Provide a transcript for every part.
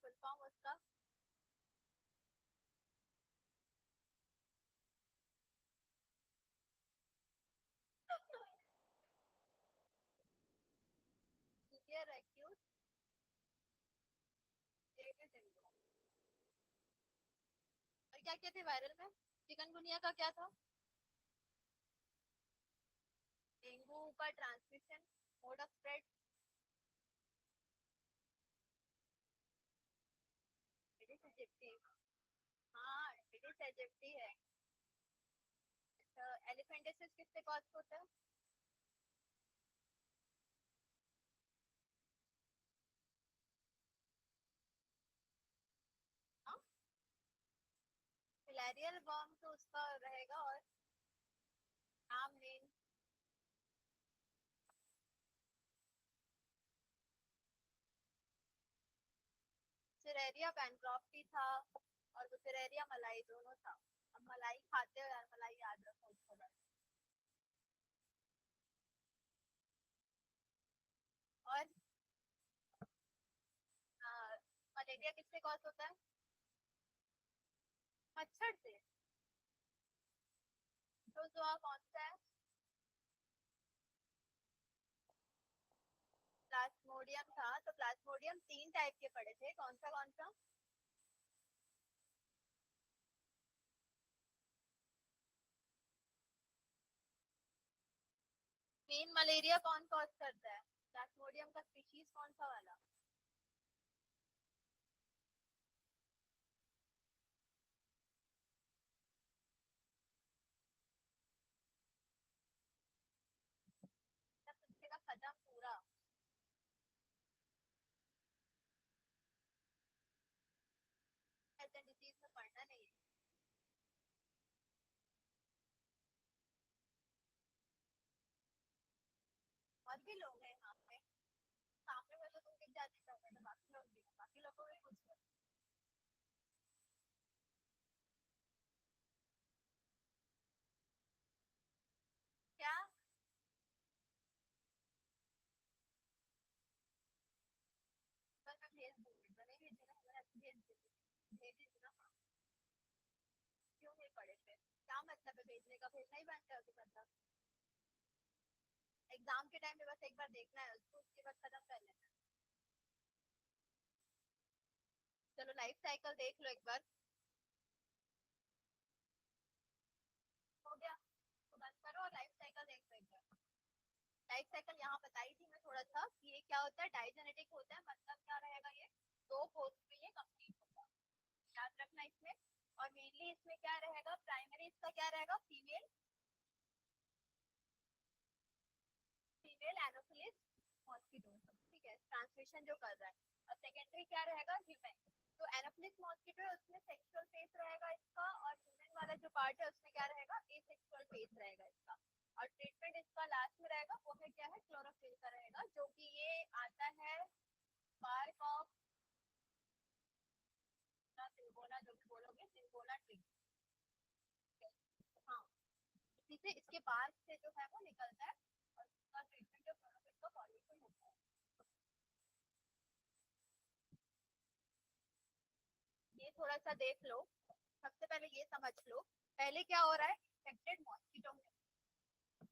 Full form उसका? Severe acute Avid dengue. और क्या क्या थे वायरल में? चिकनगुनिया का क्या था? डेंगू का transmission, mode of spread? Aedes aegypti. हाँ, एडिस एजिप्टी है। तो एलिफेंटिसिस किससे कॉज होता है? हाँ, फिलेरियल वर्म तो उसका रहेगा। और नाम मेन? सिरेरिया बैनक्रॉफ्टी था। और वो सिरेरिया मलाई दोनों था। अब मलाई खाते हो यार, मलाई याद रखो उसको बस। और मलेरिया किससे कॉज होता है? मच्छर से। तो जो कौन सा है? प्लाज्मोडियम था। तो प्लाज्मोडियम तीन टाइप के पड़े थे, कौन सा कौन सा? मेन मलेरिया कौन कॉज करता है? प्लाज्मोडियम का स्पीशीज कौन सा वाला? सब तुझसे का खत्म पूरा। ऐसे डिजीज में पढ़ना नहीं है। और भी लोग हैं यहाँ पे। सामने में तो तुम दिख जाती हो, तो बाकी लोग भी बाकी लोगों को भी पूछ लो। क्या? कल मैं भेज दूंगी, तो नहीं भेजी ना, मैं भेज दूंगी। भेज दूंगी ना। क्यों नहीं पढ़े फिर? क्या मतलब है भेजने का? भेजना ही बनता है, तो मतलब एग्जाम के टाइम पे बस एक बार देखना है उसको, उसके बाद खत्म कर लेना है। चलो लाइफ साइकिल देख लो एक बार। हो गया तो बंद करो और लाइफ साइकिल देख लो एक बार। लाइफ साइकिल यहाँ बताई थी मैं थोड़ा सा कि ये क्या होता है, डाइजेनेटिक होता है। मतलब क्या रहेगा ये? दो पोस्ट में ये कंप्लीट होगा, याद रखना इसमें। और मेनली इसमें क्या रहेगा, प्राइमरी इसका क्या रहेगा, फीमेल, फीमेल एनोफिलिस मॉस्किटो। ठीक है, ट्रांसमिशन जो कर रहा है। और सेकेंडरी क्या रहेगा, ह्यूमन। तो एनोफिलिस मॉस्किटो है, उसमें सेक्सुअल फेस रहेगा इसका। और ह्यूमन वाला जो पार्ट है उसमें क्या रहेगा, एसेक्सुअल फेस रहेगा इसका। और ट्रीटमेंट इसका लास्ट में रहेगा, वो है क्या है, क्लोरोफिल का रहेगा, जो कि ये आता है पार्क ऑफ सिंगोला, जो भी बोलोगे सिंगोला ट्री। हाँ, इसी से इसके पार्क से जो है वो निकलता है। और उसका ट्रीटमेंट जो क्लोरोफिल का पॉल्यूशन होता है। ये थोड़ा सा देख लो। सबसे पहले ये समझ लो, पहले क्या हो रहा है, इन्फेक्टेड मॉस्किटो में।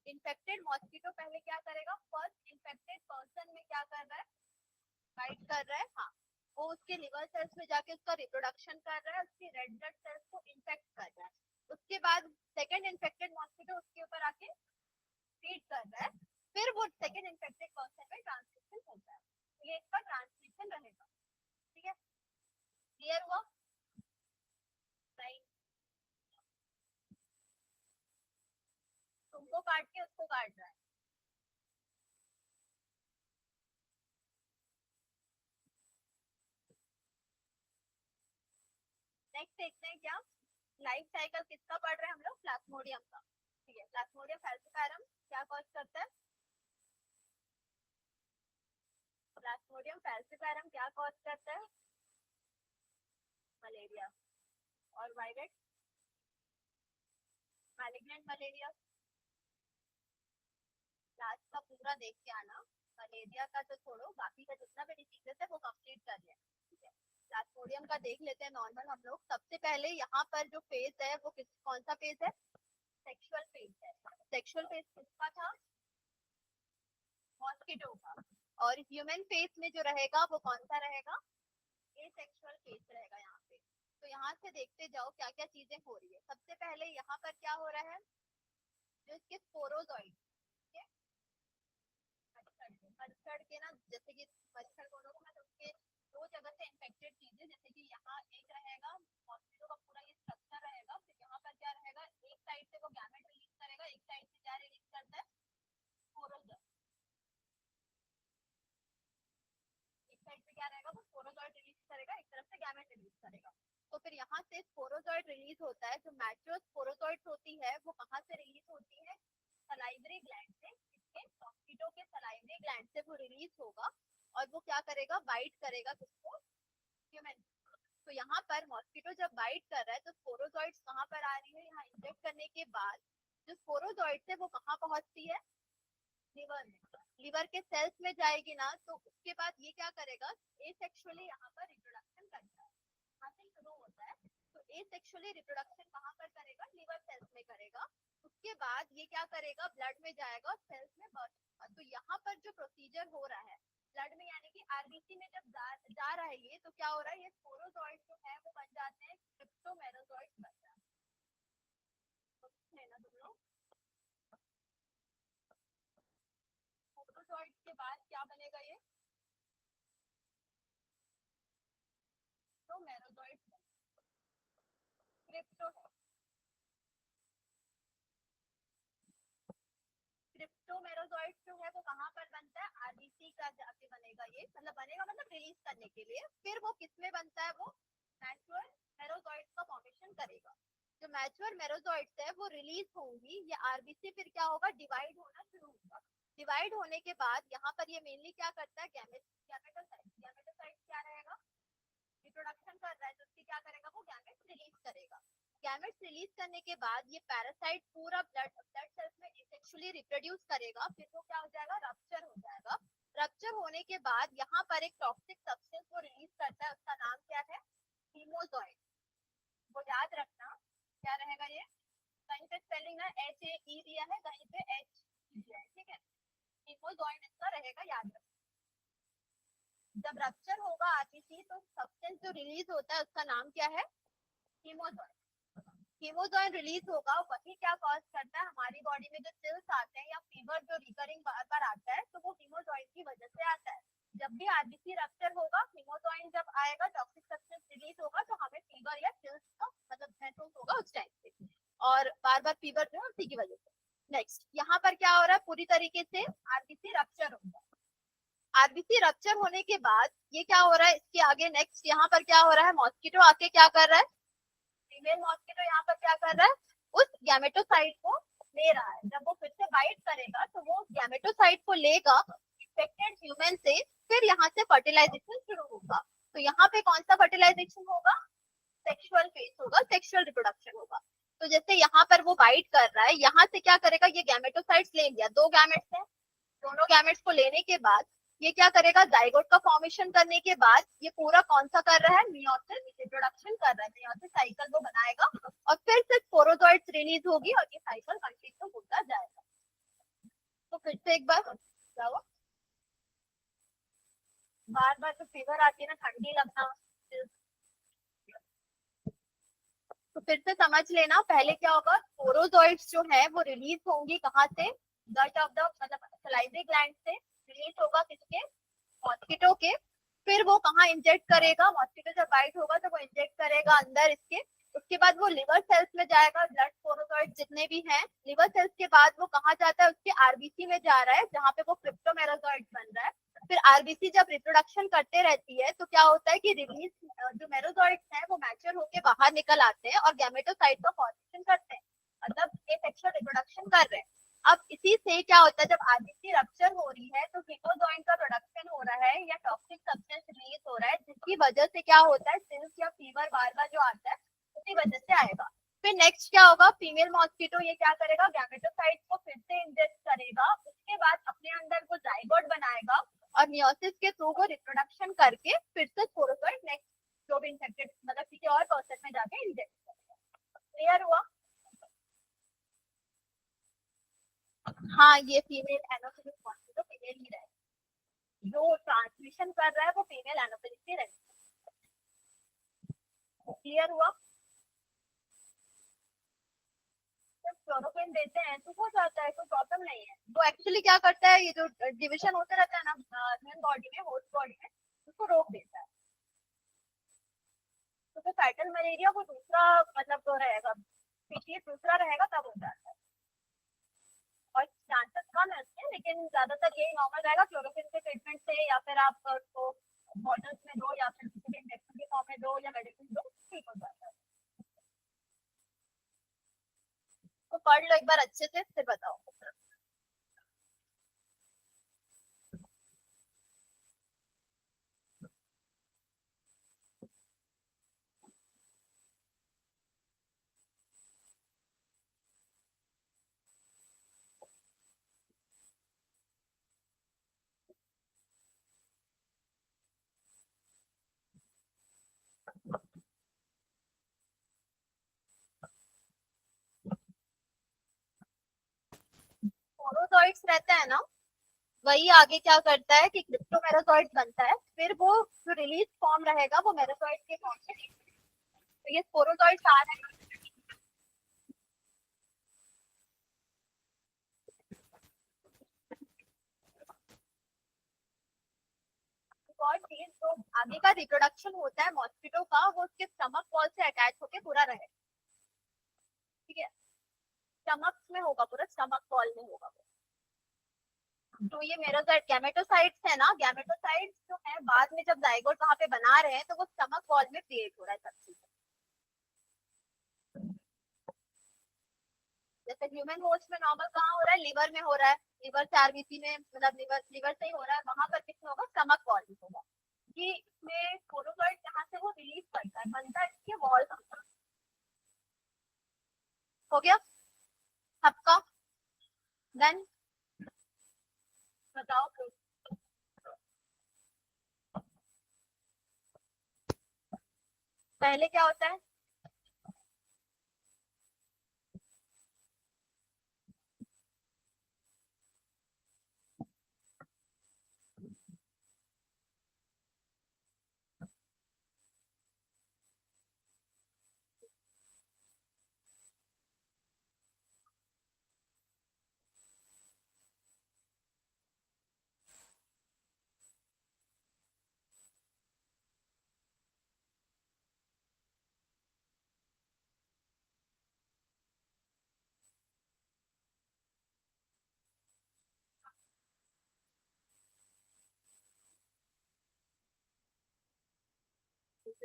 इन्फेक्टेड मॉस्किटो पहले क्या करेगा, फर्स्ट इन्फेक्टेड पर्सन में क्या कर रहा है, फाइट कर रहा है। हाँ, वो उसके लिवर सेल्स में जाके उसका रिप्रोडक्शन कर रहा है, उसकी रेड ब्लड सेल्स को इन्फेक्ट कर रहा है। उसके बाद सेकंड इन्फेक्टेड मॉस्किटो उसके ऊपर आके फीड कर रहा है। फिर वो सेकंड इन्फेक्टेड पर्सन में ट्रांसमिशन होता है। तो ये इसका ट्रांसमिशन रहेगा। ठीक है, क्लियर हुआ? राइट। तुमको काट के उसको काट रहा है। नेक्स्ट देखते हैं क्या, लाइफ साइकिल किसका पढ़ रहे हैं हम लोग, प्लाज्मोडियम का। ठीक है, प्लाज्मोडियम फैल्सिपारम क्या कॉज करता है? प्लाज्मोडियम फैल्सिपारम क्या कॉज करता है? मलेरिया। और वायरस, मैलिग्नेंट मलेरिया। लास्ट का पूरा देख के आना। मलेरिया का तो छोड़ो, बाकी का जितना भी डिजीजेस है वो कंप्लीट कर लिया। ठीक है, मीडियम का देख लेते हैं नॉर्मल हम लोग। सबसे पहले यहाँ पर जो फेज है वो कौन सा फेज है? सेक्सुअल फेज है। सेक्सुअल फेज किसका था? मॉस्किटो का। और ह्यूमन फेज में जो रहेगा वो कौन सा रहेगा? एसेक्सुअल फेज रहेगा यहाँ पे। तो यहाँ से देखते जाओ क्या क्या चीजें हो रही है। सबसे पहले यहाँ पर क्या हो रहा है? जो इसके स्पोरोजॉइड, मच्छर के ना, जैसे कि मच्छर बोलोगे ना तो उसके दो जगह से इन्फेक्टेड चीजें, जैसे कि यहाँ एक रहेगा मॉस्किटो का पूरा ये स्ट्रक्चर रहेगा, फिर यहाँ पर क्या रहेगा, एक साइड से वो गैमेट रिलीज करेगा, एक साइड से क्या रिलीज करता है? स्पोरोजॉइड। एक साइड से क्या रहेगा, वो स्पोरोजॉइड रिलीज करेगा, एक तरफ से गैमेट रिलीज करेगा। तो फिर यहाँ से स्पोरोजॉइड रिलीज होता है। जो मैच्योर स्पोरोजॉइड होती है वो कहाँ से रिलीज होती है? सलाइवरी ग्लैंड से। इसके मॉस्किटो के सलाइवरी ग्लैंड से वो रिलीज होगा और वो क्या करेगा? बाइट करेगा किसको? ह्यूमन। तो यहाँ पर मॉस्किटो जब बाइट कर रहा है तो स्पोरोजॉइड्स कहाँ पर आ रही है? यहाँ इंजेक्ट करने के बाद जो स्पोरोजॉइड्स है वो कहाँ पहुंचती है? लिवर में। लिवर के सेल्स में जाएगी ना, तो उसके बाद ये क्या करेगा? एसेक्सुअली यहाँ पर रिप्रोडक्शन करता है। यहाँ से शुरू होता है। तो एसेक्सुअली रिप्रोडक्शन कहाँ पर करेगा? लिवर सेल्स में करेगा। उसके बाद ये क्या करेगा? ब्लड में जाएगा और सेल्स में बर्स्ट होगा। तो यहाँ पर जो प्रोसीजर हो रहा है ब्लड में, यानी कि आरबीसी में जब जा रहा है ये, तो क्या हो रहा है? ये स्पोरोजॉइड जो है वो बन जाते हैं क्रिप्टोमेरोजॉइड बन जाते हैं। ना तुम लोग, स्पोरोजॉइड के बाद क्या बनेगा? ये क्रिप्टोमेरोजॉइड। क्रिप्टो क्रिप्टोमेरोजॉइड जो है वो कहाँ पर बनता है? आरबीसी का जाके बनेगा ये, मतलब बनेगा मतलब रिलीज करने के लिए। फिर वो किसमें बनता है? वो मैच्योर मेरोजॉइड्स का फॉर्मेशन करेगा। जो मैच्योर मेरोजॉइड्स है वो रिलीज होंगी, ये आरबीसी फिर क्या होगा? डिवाइड होना शुरू होगा। डिवाइड होने के बाद यहाँ पर ये मेनली क्या करता है? गैमेटोसाइट। गैमेटोसाइट क्या रहेगा? रिप्रोडक्शन कर रहा है, तो उसकी क्या करेगा? वो गैमेट्स रिलीज करेगा। गैमेट्स रिलीज करने के बाद ये पैरासाइट पूरा ब्लड सेल्स में एसेक्सुअली रिप्रोड्यूस करेगा। फिर वो क्या हो जाएगा? रप्चर हो जाएगा। रप्चर होने के बाद यहाँ पर एक टॉक्सिक सब्सटेंस को रिलीज करता है, उसका नाम क्या है? हीमोजॉइड। वो याद रखना क्या रहेगा ये? कहीं पे स्पेलिंग ना HAE दिया है, कहीं पे H दिया है, ठीक है? हीमोजॉइड इसका रहेगा, याद रखना। जब रप्चर होगा आरबीसी तो सब्सटेंस जो रिलीज होता है उसका नाम क्या है? हीमोजॉइड। हीमोजॉइड रिलीज होगा, वही क्या कॉज करता है? हमारी बॉडी में जो चिल्स आते हैं या फीवर जो रिकरिंग बार बार आता है, तो वो हीमोजॉइड की वजह से आता है। जब भी आरबीसी रप्चर होगा, हीमोजॉइड जब आएगा, टॉक्सिक सब्सटेंस रिलीज होगा, तो हमें फीवर या चिल्स का मतलब महसूस होगा उस टाइम पे, और बार बार फीवर जो है उसी की वजह से। नेक्स्ट यहाँ पर क्या हो रहा है? पूरी तरीके से आरबीसी रप्चर होगा। आरबीसी रप्चर होने के बाद ये क्या हो रहा है? इसके आगे नेक्स्ट यहाँ पर क्या हो रहा है? मॉस्किटो आके क्या कर रहा है? फीमेल मॉस्किटो यहाँ पर क्या कर रहा है? उस गैमेटोसाइट को ले रहा है। जब वो फिर से बाइट करेगा तो वो गैमेटोसाइट को लेगा इन्फेक्टेड ह्यूमन से, फिर यहाँ से फर्टिलाइजेशन शुरू होगा। तो यहाँ पे कौन सा फर्टिलाइजेशन होगा? सेक्सुअल फेज होगा, सेक्सुअल रिप्रोडक्शन होगा। तो जैसे यहाँ पर वो बाइट कर रहा है, यहाँ से क्या करेगा? ये गैमेटोसाइट्स ले लिया, दो गैमेट्स हैं, दोनों गैमेट्स को लेने के बाद ये क्या करेगा? जाइगोट का फॉर्मेशन करने के बाद ये पूरा कौन सा कर रहा है? मियोसिस रिप्रोडक्शन कर रहा है। मियोसिस साइकिल वो बनाएगा और फिर से स्पोरोजॉइड्स रिलीज होगी और ये साइकिल कंटिन्यू होता जाएगा। तो फिर से एक बार जाओ, बार बार तो फीवर आती है ना, ठंडी लगना, तो फिर से समझ लेना। पहले क्या होगा? स्पोरोजॉइड्स जो है वो रिलीज होंगी कहाँ से? गट ऑफ द मतलब सलाइवरी ग्लैंड से रिलीज होगा, किसके? मॉस्किटो के। फिर वो कहाँ इंजेक्ट करेगा? मॉस्किटो जब बाइट होगा तो वो इंजेक्ट करेगा अंदर इसके। उसके बाद वो लिवर सेल्स में जाएगा, ब्लड स्पोरोजॉइड जितने भी हैं। लिवर सेल्स के बाद वो कहाँ जाता है? उसके आरबीसी में जा रहा है, जहाँ पे वो क्रिप्टोमेरोजॉइड बन रहा है। फिर आरबीसी जब रिप्रोडक्शन करते रहती है तो क्या होता है कि रिलीज जो मेरोजॉइड्स हैं वो मैच्योर होके बाहर निकल आते हैं और गैमेटोसाइट का फॉर्मेशन करते हैं, मतलब एसेक्सुअल रिप्रोडक्शन कर रहे हैं। अब इसी से क्या होता है? जब आरबीसी रप्चर हो रही है तो हीमोजॉइंट का प्रोडक्शन हो रहा है या टॉक्सिक सब्सटेंस रिलीज हो रहा है, जिसकी वजह से क्या होता है? सिल्स या फीवर बार बार जो आता है उसी वजह से आएगा। फिर नेक्स्ट क्या होगा? फीमेल मॉस्किटो ये क्या करेगा? गैमेटोसाइट को फिर से इंजेक्ट करेगा, उसके बाद अपने अंदर वो जाइगोट बनाएगा और मियोसिस के थ्रू वो रिप्रोडक्शन करके फिर से स्पोरोजॉइड नेक्स्ट जो भी इंफेक्टेड हाँ ये फीमेल एनोफिलिक मॉस्किटो फीमेल ही रहेगा, जो ट्रांसमिशन कर रहा है वो फीमेल एनोफिलिक ही रहेगा। क्लियर हुआ? जब क्लोरोक्विन देते हैं तो हो जाता है, कोई प्रॉब्लम नहीं है। वो एक्चुअली क्या करता है, ये जो डिविजन होता रहता है ना ह्यूमन बॉडी में, होस्ट बॉडी में, उसको रोक देता है। तो जो फैटल मलेरिया वो दूसरा मतलब जो रहेगा, स्पीशीज दूसरा रहेगा तब हो जाता है, और चांसेस कम है उसके, लेकिन ज्यादातर यही नॉर्मल रहेगा। क्लोरोक्विन के ट्रीटमेंट से या फिर आप उसको बॉटल्स में दो या फिर किसी भी इंजेक्शन के फॉर्म में दो या मेडिसिन दो, ठीक हो जाता है। तो पढ़ लो एक बार अच्छे से, फिर बताओ। स्पोरोजोइट्स रहता है ना, वही आगे क्या करता है कि क्रिप्टोमेराजोइड बनता है, फिर वो जो रिलीज फॉर्म रहेगा वो मेराजोइड के फॉर्म में। तो ये स्पोरोजोइट्स आ रहे हैं। और चीज जो आगे का रिप्रोडक्शन होता है मॉस्किटो का, वो उसके स्टमक वॉल से अटैच होके पूरा रहेगा, ठीक है? स्टमक में होगा, पूरा स्टमक वॉल में होगा। तो ये मेरोसाइट गैमेटोसाइट्स है ना, गैमेटोसाइट्स जो है बाद में जब जाइगोट वहां पे बना रहे हैं तो वो स्टमक वॉल में क्रिएट हो रहा है सब चीज। जैसे ह्यूमन होस्ट में नॉर्मल कहाँ हो रहा है, लिवर में हो रहा है, लिवर से आरबीसी में, मतलब लिवर लिवर से ही हो रहा है, वहां पर किसमें होगा, स्टमक वॉल में होगा। कि इसमें स्पोरोजोइट जहाँ से वो रिलीज करता है, बनता है इसके वॉल। हो गया सबका? देन बताओ फिर। पहले क्या होता है?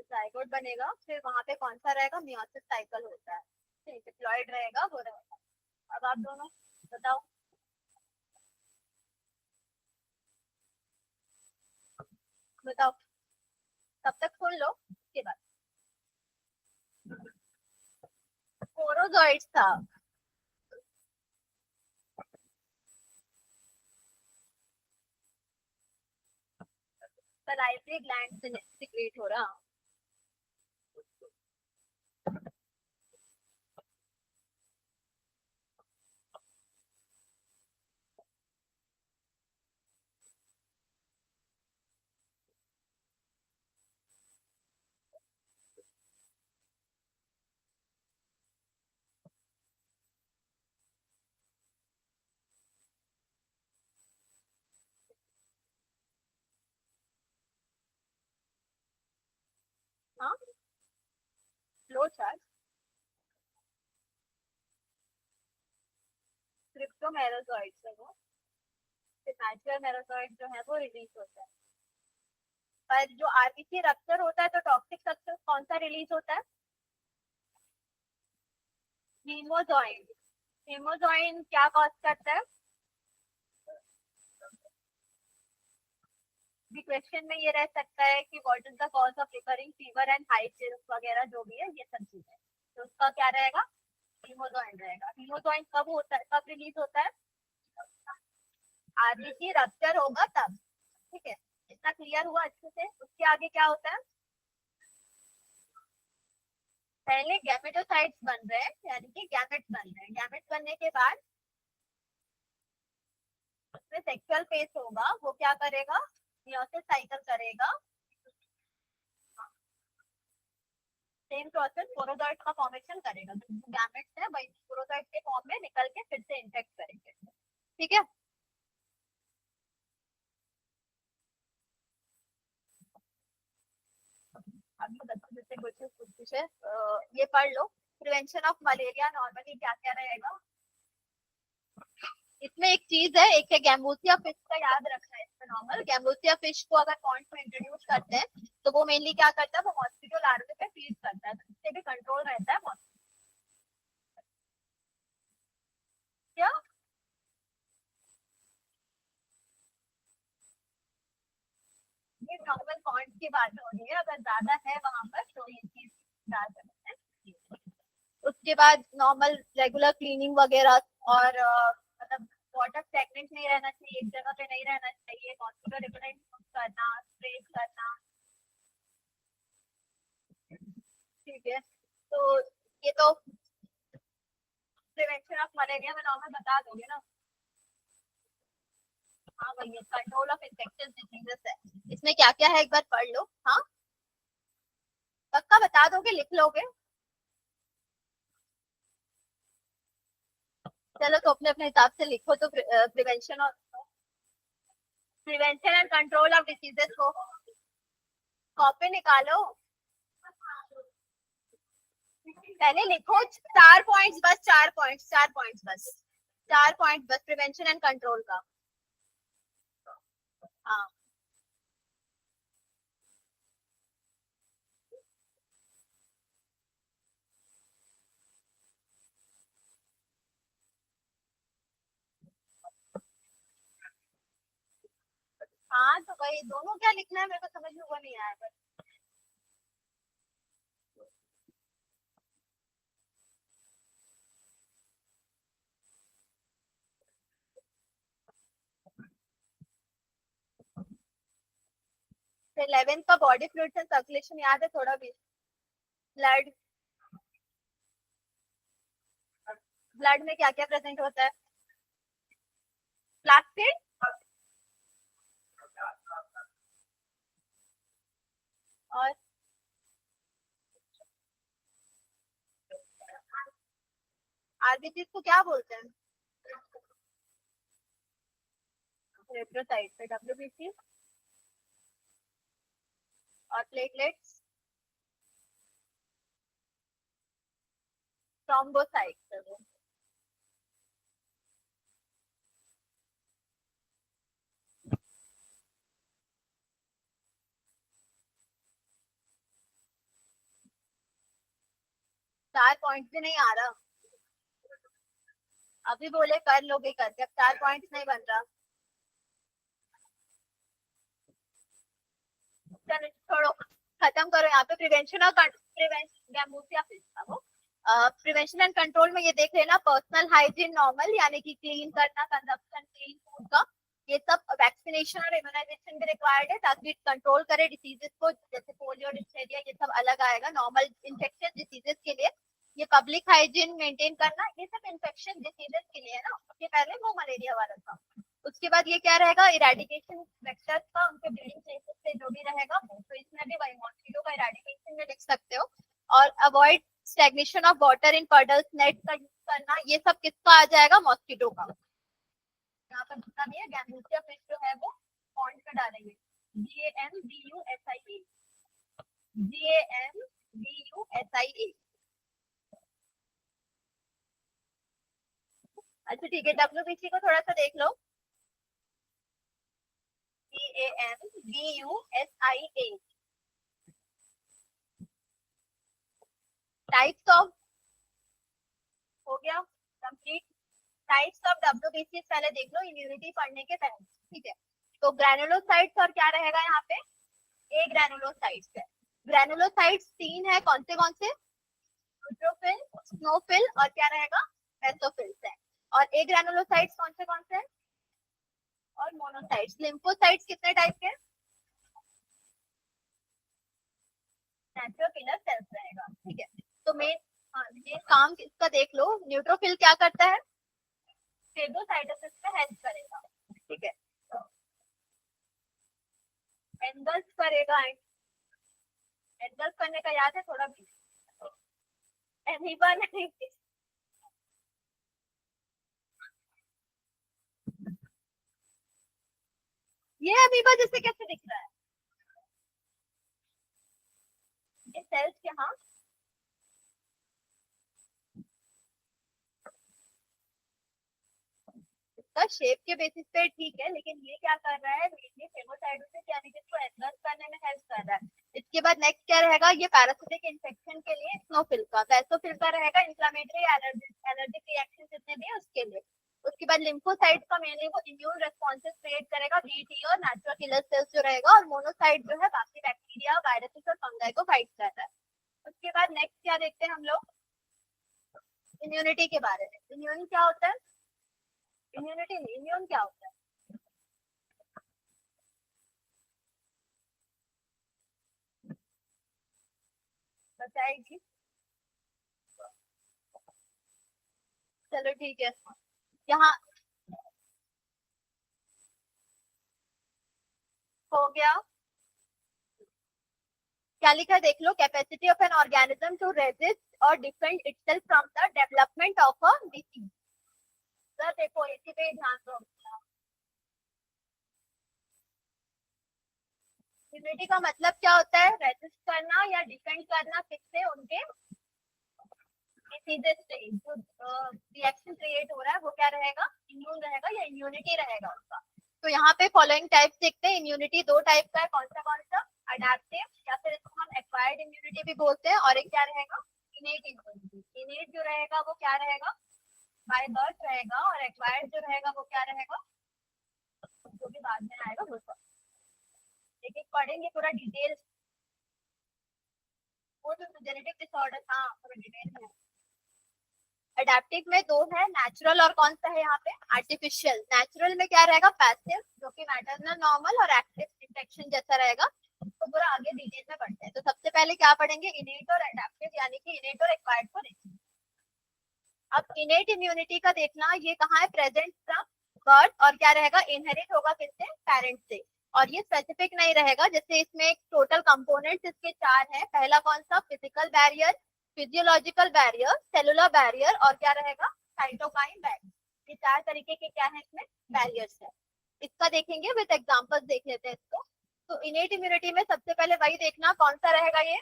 जाइगोट बनेगा, फिर वहां पे कौन सा रहेगा, मियोसिस साइकिल होता है, डिप्लॉयड रहेगा वो रहेगा। अब आप दोनों बताओ। बताओ, तब तक सुन लो उसके बाद। स्पोरोजोइट्स था। सलाइवरी ग्लैंड से सिक्रेट हो रहा। हाँ, फ्लो चार्ट। क्रिप्टोमेराजोइट्स है वो, नेचुरल मेराजोइड जो है वो रिलीज होता है। पर जो आरबीसी रप्चर होता है तो टॉक्सिक सब्सटेंस कौन सा रिलीज होता है? हीमोजॉइन। हीमोजॉइन क्या कॉज करता है? भी क्वेश्चन में ये रह सकता है कि what is the cause of recurring fever and high chills वगैरह जो भी है, ये सब चीजें, तो उसका क्या रहेगा, हीमोजॉइन रहेगा। हीमोजॉइन कब होता है, कब रिलीज होता है? आरबीसी रप्चर होगा तब, ठीक है? इतना क्लियर हुआ अच्छे से? उसके आगे क्या होता है? पहले गैमेटोसाइट्स बन रहे हैं, यानी कि गैमेट्स बन रहे हैं, गैमेट्स बनने के बाद उसमें सेक्सुअल फेस होगा, वो क्या करेगा, मियोसिस साइकिल करेगा, सेम प्रोसेस स्पोरोजोइट का फॉर्मेशन करेगा, जो गैमेट्स है वही स्पोरोजोइट के फॉर्म में निकल के फिर से इंफेक्ट करेंगे। ठीक है, अभी बताओ जैसे कुछ है, ये पढ़ लो, प्रिवेंशन ऑफ मलेरिया नॉर्मली क्या क्या रहेगा। इसमें एक चीज है, एक है गैम्बूसिया फिश का, याद रखना है इसमें नॉर्मल। गैम्बूसिया फिश को अगर पॉन्ड में इंट्रोड्यूस करते हैं तो वो मेनली क्या करता है, वो मॉस्किटो लार्वे पे फीड करता है, तो इससे भी कंट्रोल रहता है मॉस्किटो। क्या ये नॉर्मल पॉन्ड की बात हो रही है, अगर ज्यादा है वहां पर तो ये चीज डाल सकते हैं। उसके बाद नॉर्मल रेगुलर क्लीनिंग वगैरह, और मतलब वाटर स्टैग्नेंट नहीं रहना चाहिए, एक जगह पे नहीं रहना चाहिए, मॉस्किटो रिपेलेंट करना, स्प्रे करना। ठीक है, तो ये तो प्रिवेंशन ऑफ मलेरिया में नॉर्मल बता दोगे ना। हाँ भैया, कंट्रोल ऑफ इन्फेक्शियस डिजीजेस है, इसमें क्या क्या है एक बार पढ़ लो। हाँ पक्का बता दोगे, लिख लोगे। चलो तो अपने अपने हिसाब से लिखो, तो prevention and control of diseases को कॉपी निकालो, पहले लिखो 4 पॉइंट्स बस, 4 पॉइंट्स, 4 पॉइंट्स बस, 4 पॉइंट बस प्रिवेंशन एंड कंट्रोल का। हाँ हाँ, तो वही दोनों क्या लिखना है, मेरे को समझ में वो नहीं आया बस। फिर 11 का बॉडी फ्लूइड्स एंड सर्कुलेशन याद है थोड़ा भी। ब्लड, ब्लड में क्या क्या प्रेजेंट होता है, प्लास्टिड, और आरबीसी को क्या बोलते हैं, एरिथ्रोसाइट पे डब्ल्यूबीसी, और प्लेटलेट्स थ्रोम्बोसाइट। 4 पॉइंट भी नहीं आ रहा, अभी बोले कर लोगे करके, अब 4 पॉइंट नहीं बन रहा। चलो छोड़ो, खत्म करो यहाँ पे। प्रिवेंशन और प्रिवेंशन गैम्बूसिया फिश था वो। प्रिवेंशन एंड कंट्रोल में ये देख लेना, पर्सनल हाइजीन नॉर्मल, यानी कि क्लीन करना, कंजप्शन क्लीन फूड का, ये सब वैक्सीनेशन और इम्यूनाइजेशन भी रिक्वायर्ड है ताकि कंट्रोल करे डिसीजेस को, जैसे पोलियो, डिप्थेरिया, ये सब अलग आएगा नॉर्मल इन्फेक्शियस डिसीजेस के लिए। ये पब्लिक हाइजीन मेंटेन करना, ये सब इन्फेक्शन डिसीजेस के लिए है ना, उसके पहले वो मलेरिया वाला था। उसके बाद ये क्या रहेगा, इरेडिकेशन वेक्टर्स का, उनके ब्रीडिंग प्लेसेस से जो भी रहेगा, तो इसमें भी वही मॉस्किटो का इरेडिकेशन में लिख सकते हो। और avoid stagnation of water in puddles, net का यूज करना, ये सब किसका आ जाएगा, मॉस्किटो का। यहाँ पर जितना भी है गैम्बूसिया फिश जो है वो पॉइंट पे डालेंगे, GAMBUSIA, GAMBUSIA। अच्छा ठीक है, डब्ल्यूबीसी को थोड़ा सा देख लो, GAMBUSIA। टाइप्स ऑफ, हो गया कंप्लीट। टाइप्स ऑफ डब्ल्यूबीसी पहले देख लो इम्यूनिटी पढ़ने के पहले, ठीक है। तो ग्रैनुलोसाइट्स और क्या रहेगा यहाँ पे, ए ग्रैनुलोसाइट्स है। ग्रैनुलोसाइट्स 3 है, कौन से, न्यूट्रोफिल, स्नोफिल, और क्या रहेगा, मेसोफिल्स है। और ए ग्रैनुलोसाइट्स कौन से हैं, और मोनोसाइट्स। लिम्फोसाइट्स कितने टाइप के, नेचुरल किलर सेल्स रहेगा, ठीक है। तो मेन, हाँ ये काम इसका देख लो, न्यूट्रोफिल क्या करता है, फेगोसाइटोसिस में हेल्प करेगा, ठीक है, एंगल्स करेगा, एंगल्स करने का याद है थोड़ा भी, एनीवन ये अमीबा जैसे कैसे दिख रहा है, ये सेल्स यहाँ इसका शेप के बेसिस पे ठीक है, लेकिन ये क्या कर रहा है, मेनली फेगोसाइटोसिस यानी कि इसको एनवर्स करने में हेल्प कर रहा है। इसके बाद नेक्स्ट क्या रहेगा, ये पैरासिटिक इन्फेक्शन के लिए स्नोफिल का, बैसोफिल का रहेगा इंफ्लेमेटरी एलर्जिक रिएक्शन जितने भी है उसके लिए। उसके बाद लिम्फोसाइट का मेनली वो इम्यून रेस्पॉन्सेस क्रिएट करेगा, बीटी और नेचुरल किलर सेल्स जो रहेगा, और मोनोसाइट जो है बाकी बैक्टीरिया वायरसेस और फंगाई को फाइट करता है। उसके बाद नेक्स्ट क्या देखते हैं हम लोग, इम्यूनिटी के बारे में। इम्यून क्या होता है, इम्यूनिटी नहीं, इम्यून क्या होता है, बताएगी, चलो ठीक है। यहाँ हो गया, क्या लिखा देख लो, capacity of an organism to resist और defend itself from the development of a disease. Sir देखो इसी पे ध्यान दो, इम्यूनिटी का मतलब क्या होता है, रेजिस्ट करना या डिफेंड करना किससे, उनके डिसीजेस से, जो रिएक्शन क्रिएट हो रहा है वो क्या रहेगा, इम्यून रहेगा या इम्यूनिटी रहेगा उसका। तो यहाँ पे फॉलोइंग टाइप्स देखते हैं, इम्यूनिटी दो टाइप का है, कौन सा, अडेप्टिव या फिर इसको हम एक्वायर्ड इम्यूनिटी भी बोलते हैं, और एक क्या रहेगा, इनेट इम्यूनिटी। इनेट जो रहेगा वो क्या रहेगा, बाय बर्थ रहेगा, और एक्वायर्ड जो रहेगा वो क्या रहेगा, जो भी बाद में आएगा वो सब, लेकिन पढ़ेंगे पूरा डिटेल, वो जो जेनेटिक डिसऑर्डर, हाँ पूरा डिटेल में। अडेप्टिव में दो है, नेचुरल और कौन सा है यहाँ पे, आर्टिफिशियल। नेचुरल में क्या रहेगा, पैसिव जो कि मैटरनल नॉर्मल, और एक्टिव इंफेक्शन जैसा रहेगा। तो पूरा आगे डिटेल में पढ़ते हैं। तो सबसे पहले क्या पढ़ेंगे, इनेट और अडेप्टिव, यानी कि इनेट और एक्वायर्ड को देखेंगे। अब इनेट इम्यूनिटी का देखना, ये कहाँ है, प्रेजेंट का बर्थ, और क्या रहेगा, इनहेरिट होगा किससे, पेरेंट्स से। और ये स्पेसिफिक नहीं रहेगा, जैसे इसमें टोटल कंपोनेंट्स इसके चार हैं। पहला कौन सा, physical barrier, physiological barrier, cellular barrier, और क्या रहेगा, साइटोकाइन बैरियर। ये चार तरीके के क्या है इसमें, बैरियर्स है। इसका देखेंगे विद एग्जांपल्स, देख लेते हैं इसको। तो इनेट इम्यूनिटी में सबसे पहले वही देखना कौन सा रहेगा, ये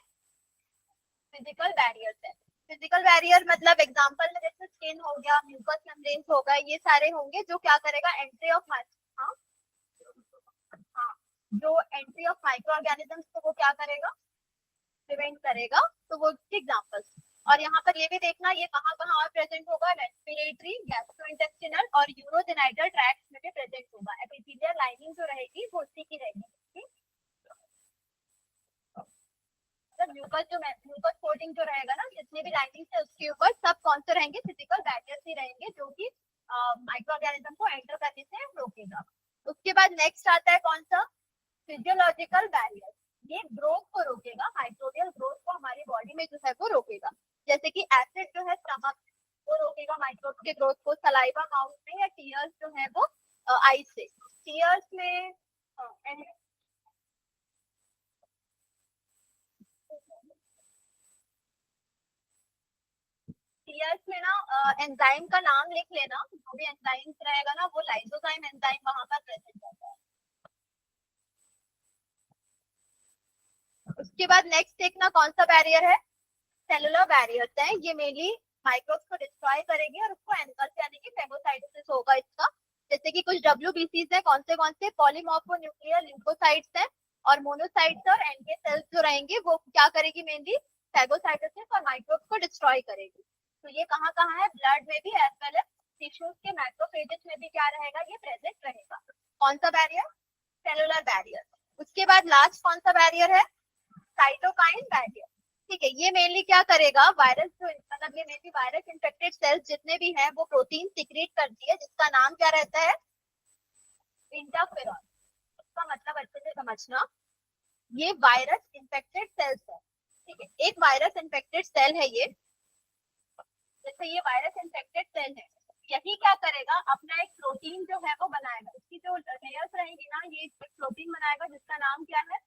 फिजिकल बैरियर्स है। फिजिकल बैरियर मतलब एग्जांपल में जैसे स्किन हो गया, म्यूकस मेम्ब्रेन्स हो गए, ये सारे होंगे जो क्या करेगा, एंट्री ऑफ, हाँ हाँ, जो एंट्री ऑफ माइक्रो ऑर्गेनिजम्स को वो क्या करेगा, प्रिवेंट करेगा। तो वो एग्जांपल्स। और यहाँ पर ये भी देखना, ये कहाँ कहाँ और प्रेजेंट होगा, रेस्पिरेटरी, गैस्ट्रोइंटेस्टिनल और यूरोजेनाइटल ट्रैक्ट में भी प्रेजेंट होगा। एपिथेलियल लाइनिंग जो रहेगी वो उसी की रहेगी। म्यूकस जो म्यूकस कोटिंग जो रहेगा ना, जितने भी लाइनिंग है उसके ऊपर सब कौन से रहेंगे, फिजिकल बैरियर्स ही रहेंगे, जो कि माइक्रो ऑर्गेनिज्म को एंटर करने से रोकेगा। उसके बाद नेक्स्ट आता है कौन सा, फिजियोलॉजिकल बैरियर। ये ग्रोथ को रोकेगा, माइक्रोबियल ग्रोथ को हमारी बॉडी में जो है वो रोकेगा। जैसे कि एसिड जो है स्टमक, वो रोकेगा माइक्रोब के ग्रोथ को। सलाइवा माउथ में, या टीयर्स जो है वो आईज से, टीयर्स में टीयर्स में ना एंजाइम का नाम लिख लेना, जो भी एंजाइम रहेगा ना वो लाइसोजाइम एंजाइम वहां पर प्रेजेंट रहता है। उसके बाद नेक्स्ट देखना कौन सा बैरियर है, सेलुलर बैरियर्स है। ये मेनली माइक्रोब्स को डिस्ट्रॉय करेंगे और उसको एनकल्स यानी कि फेगोसाइटोसिस होगा इसका। जैसे कि कुछ डब्ल्यूबीसीज है, कौन से पॉलीमॉर्फोन्यूक्लियर लिम्फोसाइट्स है, और मोनोसाइट्स और एनके सेल्स जो रहेंगे वो क्या करेगी, मेनली फेगोसाइटोसिस और माइक्रोब्स को डिस्ट्रॉय करेगी। तो ये कहाँ है, ब्लड में भी एज वेल एज टिश्यूज के मैक्रोफेजेस में भी क्या रहेगा, ये प्रेजेंट रहेगा। कौन सा बैरियर, सेलुलर बैरियर। उसके बाद लास्ट कौन सा बैरियर है, साइटोकाइन बैरियर। ठीक है, ये मेनली क्या करेगा, वायरस जो मतलब ये मेनली वायरस इन्फेक्टेड सेल्स जितने भी हैं वो प्रोटीन सिक्रीट करती है, जिसका नाम क्या रहता है, इंटरफेरॉन। इसका मतलब अच्छे से समझना, ये वायरस इन्फेक्टेड सेल्स है। ठीक है, एक वायरस इन्फेक्टेड सेल है ये, जैसे ये वायरस इन्फेक्टेड सेल है, यही क्या करेगा, अपना एक प्रोटीन जो है वो बनाएगा, इसकी जो लेयर्स रहेंगी ना, ये एक प्रोटीन बनाएगा जिसका नाम क्या है,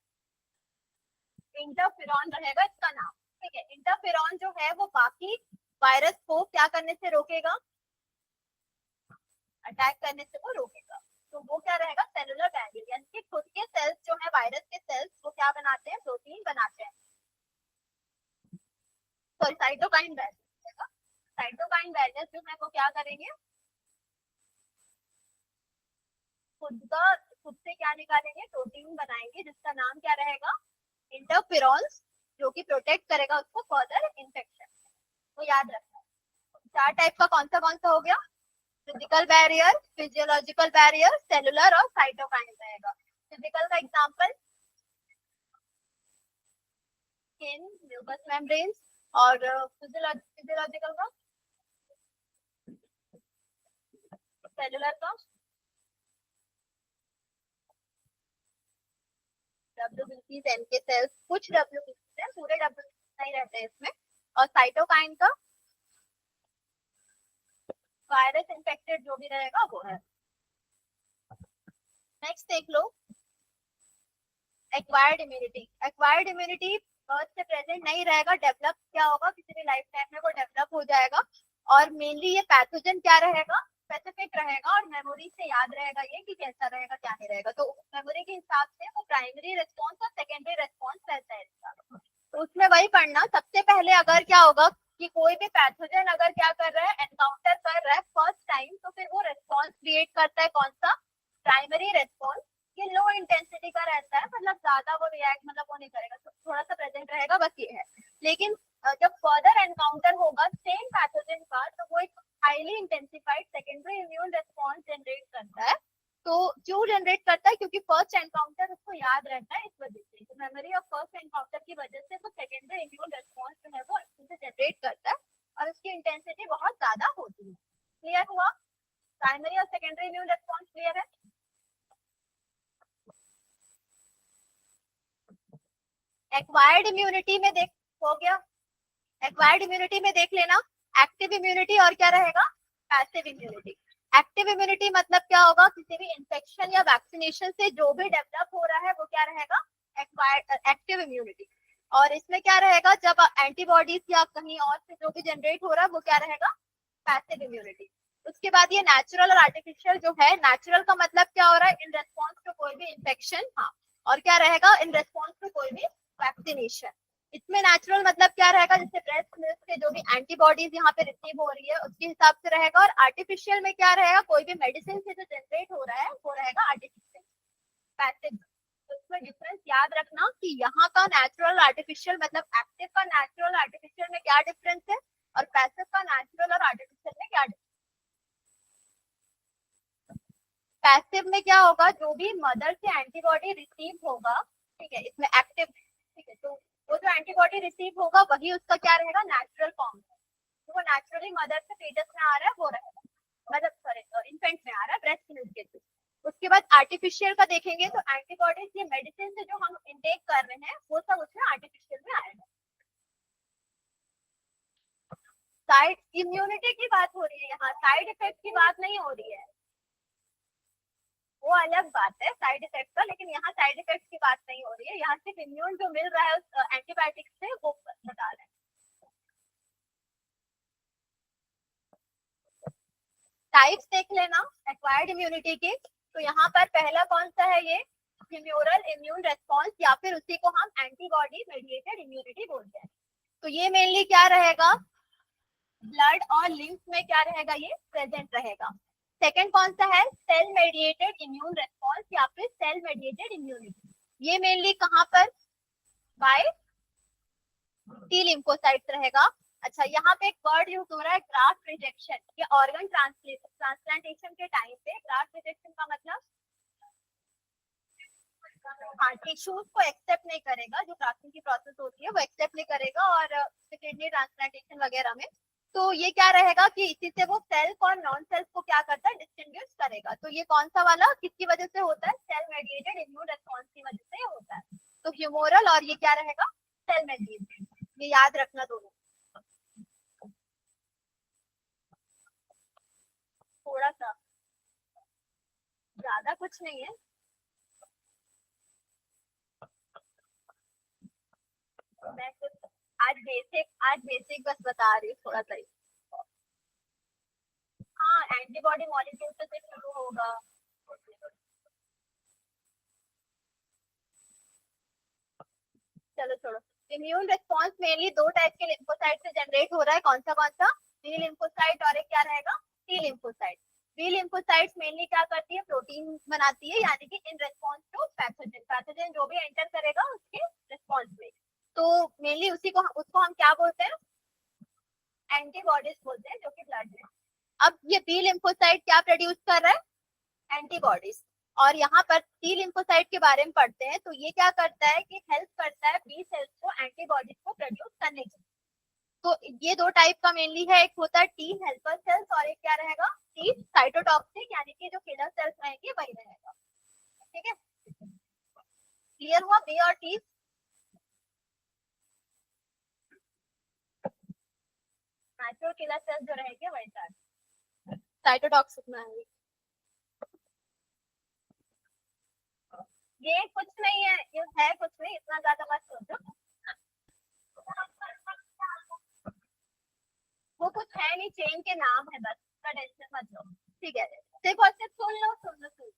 इंटरफेरॉन रहेगा इसका नाम। ठीक है, इंटरफेरॉन जो है वो बाकी वायरस को क्या करने से रोकेगा, अटैक करने से वो रोकेगा। तो वो क्या रहेगा, सेलुलर बैरियर, यानी कि खुद के सेल्स जो है, वायरस के सेल्स, वो क्या बनाते हैं, प्रोटीन बनाते हैं। Sorry, cytokine barrier, cytokine barrier जो है वो क्या करेंगे, खुद से क्या निकालेंगे, प्रोटीन बनाएंगे जिसका नाम क्या रहेगा, इंटरफेरॉन्स, जो कि प्रोटेक्ट करेगा उसको फर्दर इन्फेक्शन। तो याद रखना, चार टाइप का कौन सा हो गया, physical barrier, physiological barrier, cellular और साइटोकाइन रहेगा। फिजिकल का एग्जांपल स्किन, म्यूकस मेम्ब्रेन्स, और फिजियोलॉजिकल का, सेलुलर का डब्ल्यूबीसीज, एनके सेल्स, कुछ डब्ल्यूबीसीज है, पूरे डब्ल्यूबीसीज नहीं रहते हैं इसमें, और साइटोकाइन का वायरस इन्फेक्टेड जो भी रहेगा वो है। नेक्स्ट देख लो, acquired immunity. Acquired immunity birth से प्रेजेंट नहीं रहेगा, डेवलप क्या होगा, किसी भी लाइफ टाइम में वो डेवलप हो जाएगा, और मेनली ये पैथोजन क्या रहेगा, स्पेसिफिक रहेगा, और मेमोरी से याद रहेगा ये कि कैसा रहेगा क्या नहीं रहेगा। तो मेमोरी के हिसाब से वो प्राइमरी रिस्पॉन्स और सेकेंडरी रिस्पॉन्स रहता है इसका। तो उसमें वही पढ़ना, सबसे पहले अगर क्या होगा कि कोई भी पैथोजन अगर क्या कर रहा है, एनकाउंटर कर रहा है फर्स्ट टाइम, तो फिर वो रिस्पॉन्स क्रिएट करता है, कौन सा, प्राइमरी रिस्पॉन्स। ये लो इंटेंसिटी का रहता है, मतलब ज्यादा वो रिएक्ट, मतलब वो नहीं करेगा, तो थोड़ा सा प्रेजेंट रहेगा, बस ये है। लेकिन जब फर्दर एनकाउंटर होगा सेम पैथोजन का, तो वो एक highly intensified secondary immune response generate करता है। तो क्यों जनरेट करता है, क्योंकि फर्स्ट एनकाउंटर उसको याद रहता है, इस वजह से, तो मेमोरी ऑफ फर्स्ट एनकाउंटर की वजह से वो सेकेंडरी इम्यून रिस्पॉन्स जो है वो अच्छे से जनरेट करता है, और उसकी इंटेंसिटी बहुत ज्यादा होती है। क्लियर हुआ, प्राइमरी और सेकेंडरी इम्यून रिस्पॉन्स क्लियर है। एक्वायर्ड इम्यूनिटी में देख, हो गया, एक्वायर्ड इम्यूनिटी में देख लेना, एक्टिव इम्यूनिटी और क्या रहेगा, पैसिव इम्यूनिटी। एक्टिव इम्यूनिटी मतलब क्या होगा, किसी भी इंफेक्शन या वैक्सीनेशन से जो भी डेवलप हो रहा है वो क्या रहेगा, एक्टिव इम्यूनिटी। और इसमें क्या रहेगा, जब एंटीबॉडीज या कहीं और से जो भी जनरेट हो रहा है वो क्या रहेगा, पैसिव इम्यूनिटी। उसके बाद ये नेचुरल और आर्टिफिशियल जो है, नेचुरल का मतलब क्या हो रहा है, इन रेस्पॉन्स टू कोई भी इन्फेक्शन, हाँ, और क्या रहेगा, इन रेस्पॉन्स टू कोई भी वैक्सीनेशन। इसमें नेचुरल मतलब क्या रहेगा, जैसे ब्रेस्ट मिल्क से जो भी एंटीबॉडीज यहाँ पे रिसीव हो रही है उसके हिसाब से रहेगा, और आर्टिफिशियल में क्या रहेगा, कोई भी मेडिसिन से जो जनरेट हो रहा है वो रहेगा आर्टिफिशियल, पैसिव। तो इसमें डिफरेंस याद रखना कि यहाँ का नेचुरल आर्टिफिशियल, मतलब एक्टिव का नेचुरल आर्टिफिशियल में क्या डिफरेंस है, और पैसिव का नेचुरल और आर्टिफिशियल में क्या डिफरेंस। पैसिव में क्या होगा, जो भी मदर से एंटीबॉडी रिसीव होगा, ठीक है, इसमें एक्टिव, ठीक है, तो वो जो एंटीबॉडी रिसीव होगा वही उसका क्या रहेगा, नेचुरल फॉर्म, तो वो नेचुरली मदर से फेटस में आ रहा है वो रहेगा, मतलब सॉरी इन्फेंट में आ रहा है ब्रेस्ट मिल्क के थ्रू। उसके बाद आर्टिफिशियल का देखेंगे, तो एंटीबॉडीज ये मेडिसिन से जो हम इनटेक कर रहे हैं वो सब उसमें आर्टिफिशियल में आएगा। साइड इम्यूनिटी की बात हो रही है यहाँ, साइड इफेक्ट की बात नहीं हो रही है, वो अलग बात है साइड इफेक्ट का, लेकिन यहाँ साइड इफेक्ट की बात नहीं हो रही है, यहाँ सिर्फ इम्यून जो मिल रहा है एंटीबायोटिक्स से वो बता रहे हैं। टाइप्स देख लेना एक्वायर्ड इम्यूनिटी के, तो यहाँ पर पहला कौन सा है, ये ह्यूमोरल इम्यून रेस्पॉन्स, या फिर उसी को हम एंटीबॉडी मेडिएटेड इम्यूनिटी बोलते हैं। तो ये मेनली क्या रहेगा, ब्लड और लिम्फ में क्या रहेगा, ये प्रेजेंट रहेगा। सेकंड कौन सा है, सेल मेडिएटेड इम्यून रेस्पॉन्स या फिर सेल मेडिएटेड इम्यूनिटी। ये मेनली कहाँ पर, बाय टी लिम्फोसाइट्स रहेगा। अच्छा, यहाँ पे एक वर्ड यूज हो रहा है, ग्राफ्ट रिजेक्शन। ये ऑर्गन ट्रांसप्लांटेशन के टाइम पे ग्राफ्ट रिजेक्शन का मतलब, हाँ, टिश्यूज को एक्सेप्ट नहीं करेगा, जो ग्राफ्टिंग की प्रोसेस होती है वो एक्सेप्ट नहीं करेगा, और किडनी ट्रांसप्लांटेशन वगैरह में तो ये क्या रहेगा कि इसी से वो सेल्स और नॉन सेल्स को क्या करता है, डिस्टिंग्विश करेगा। तो ये कौन सा वाला किसकी वजह से होता है, सेल मेडिएटेड इम्यून रेस्पॉन्स की वजह से होता है। तो ह्यूमोरल और ये क्या रहेगा, सेल मेडिएटेड, ये याद रखना दोनों। थोड़ा सा, ज्यादा कुछ नहीं है। मैं कुछ आज बेसिक बस बता रही हूँ थोड़ा सा ही। हाँ, एंटीबॉडी मॉलिक्यूल से शुरू होगा। चलो छोड़ो। इम्यून रिस्पॉन्स मेनली दो टाइप के लिम्फोसाइट से जनरेट हो रहा है। कौन सा बी लिम्फोसाइट और एक क्या रहेगा, T lymphocyte. B lymphocytes mainly क्या करती है, प्रोटीन बनाती है, यानी कि in response to pathogen. Pathogen जो भी एंटर करेगा उसके रिस्पॉन्स में, तो मेनली उसको हम क्या बोलते हैं, एंटीबॉडीज बोलते हैं, जो कि ब्लड में। अब ये बी लिम्फोसाइट क्या प्रोड्यूस कर रहा है, एंटीबॉडीज। और यहाँ पर टी लिम्फोसाइट के बारे में पढ़ते हैं, तो ये क्या करता है कि हेल्प करता है बी सेल्स को एंटीबॉडीज को प्रोड्यूस करने के। तो ये दो टाइप का मेनली है, एक होता है टी हेल्पर सेल्स और एक क्या रहेगा, टी साइटोटॉक्सिक, यानी कि जो किलर सेल्स रहेंगे वही रहेगा। ठीक है, क्लियर हुआ बी और टी। नेचुरल किलर सेल्स जो रहेंगे वही साइटोटॉक्सिक में आएंगे। ये कुछ नहीं है, ये है कुछ नहीं, इतना ज्यादा मत सोचो। वो कुछ है नहीं, चेन के नाम है बस, का टेंशन मत लो। ठीक है, सिर्फ और सिर्फ सुन लो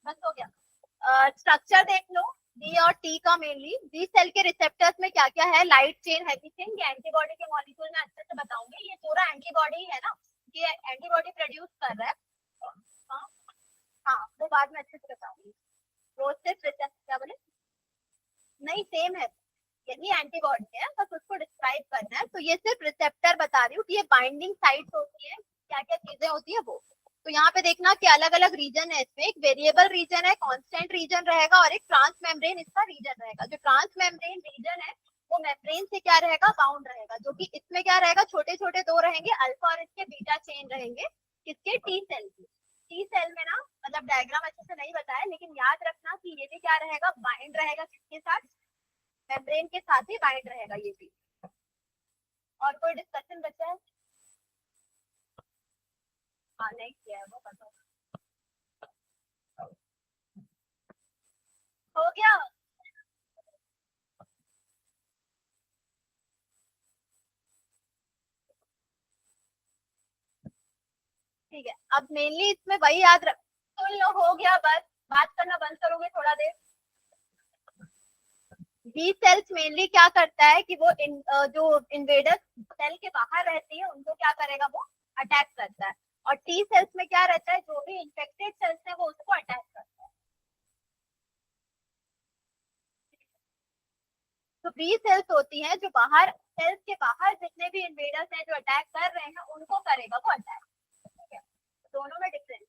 बस हो गया। स्ट्रक्चर देख लो डी और टी का। मेनली डी सेल के रिसेप्टर्स में क्या क्या है, लाइट चेन, हैवी चेन। ये एंटीबॉडी के मॉलिक्यूल में अच्छे से बताऊंगी, ये पूरा एंटीबॉडी है ना, ये एंटीबॉडी प्रोड्यूस कर रहा है। हाँ हाँ, वो बाद में अच्छे से बताऊंगी। प्रोसेस रिसेप्टर क्या बोले, नहीं सेम है, यही एंटीबॉडी है, बस उसको डिस्क्राइब करना है। तो ये सिर्फ रिसेप्टर बता रही हूँ कि ये बाइंडिंग साइट्स होती है, क्या क्या चीजें होती है वो। तो यहाँ पे देखना कि अलग अलग रीजन है इसमें, एक वेरिएबल रीजन है, कांस्टेंट रीजन रहेगा, और एक ट्रांस मेम्ब्रेन इसका रीजन रहेगा। जो ट्रांस मेम्ब्रेन रीजन है वो मेम्ब्रेन से क्या रहेगा, बाउंड रहेगा। जो कि इसमें क्या रहेगा, छोटे छोटे दो रहेंगे, अल्फा और इसके बीटा चेन रहेंगे, किसके, टी सेल की। टी सेल में ना, मतलब डायग्राम अच्छे से नहीं बताया, लेकिन याद रखना कि ये भी क्या रहेगा, बाइंड रहेगा किसके साथ, मेम्ब्रेन के साथ ही बाइंड रहेगा ये भी। और कोई डिस्कशन बचा है? हाँ, नहीं किया है वो, पता हो गया। ठीक है, अब मेनली इसमें वही याद रख, सुन लो हो गया बस, बात करना बंद करोगे थोड़ा देर। बी सेल्स मेनली क्या करता है कि वो जो इन्वेडर सेल के बाहर रहती है उनको क्या करेगा, वो अटैक करता है। और टी सेल्स में क्या रहता है, जो भी इन्फेक्टेड सेल्स है वो उसको अटैक करता है। तो बी सेल्स होती हैं जो बाहर, सेल्स के बाहर जितने भी इन्वेडर्स हैं जो अटैक कर रहे हैं उनको करेगा वो अटैक। ठीक है, दोनों में डिफरेंस।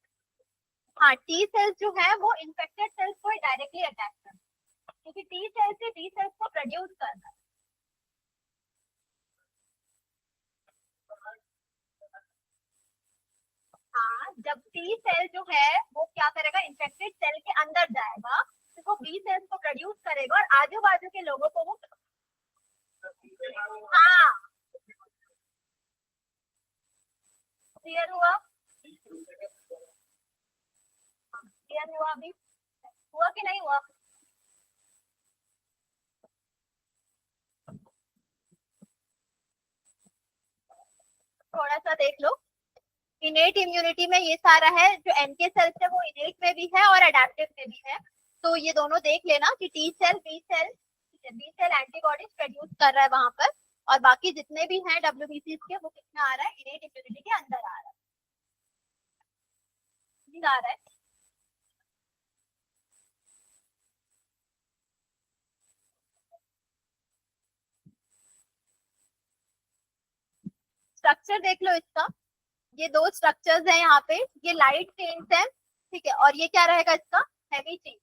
हाँ, टी सेल्स जो है वो इन्फेक्टेड सेल्स को डायरेक्टली अटैक करता है, क्योंकि टी सेल्स से टी सेल्स को प्रोड्यूस करना है। हाँ, जब टी सेल जो है वो क्या करेगा, इन्फेक्टेड सेल के अंदर जाएगा, तो वो बी सेल्स को प्रोड्यूस करेगा और आजू बाजू के लोगों को वो, हाँ, क्लियर हुआ, क्लियर हुआ अभी, हुआ कि नहीं हुआ? थोड़ा सा देख लो। इनेट इम्यूनिटी में ये सारा है, जो एनके सेल्स है वो इनेट में भी है और अडेप्टिव में भी है। तो ये दोनों देख लेना कि T cell, B cell, B cell antibodies produce कर रहा है वहां पर, और बाकी जितने भी हैं डब्ल्यूबीसी के वो कितना आ रहा है, इनेट इम्यूनिटी के अंदर आ रहा है, आ रहा है। स्ट्रक्चर देख लो इसका, ये दो स्ट्रक्चर्स है यहाँ पे, ये लाइट चेन है, ठीक है, और ये क्या रहेगा इसका, हैवी चेन।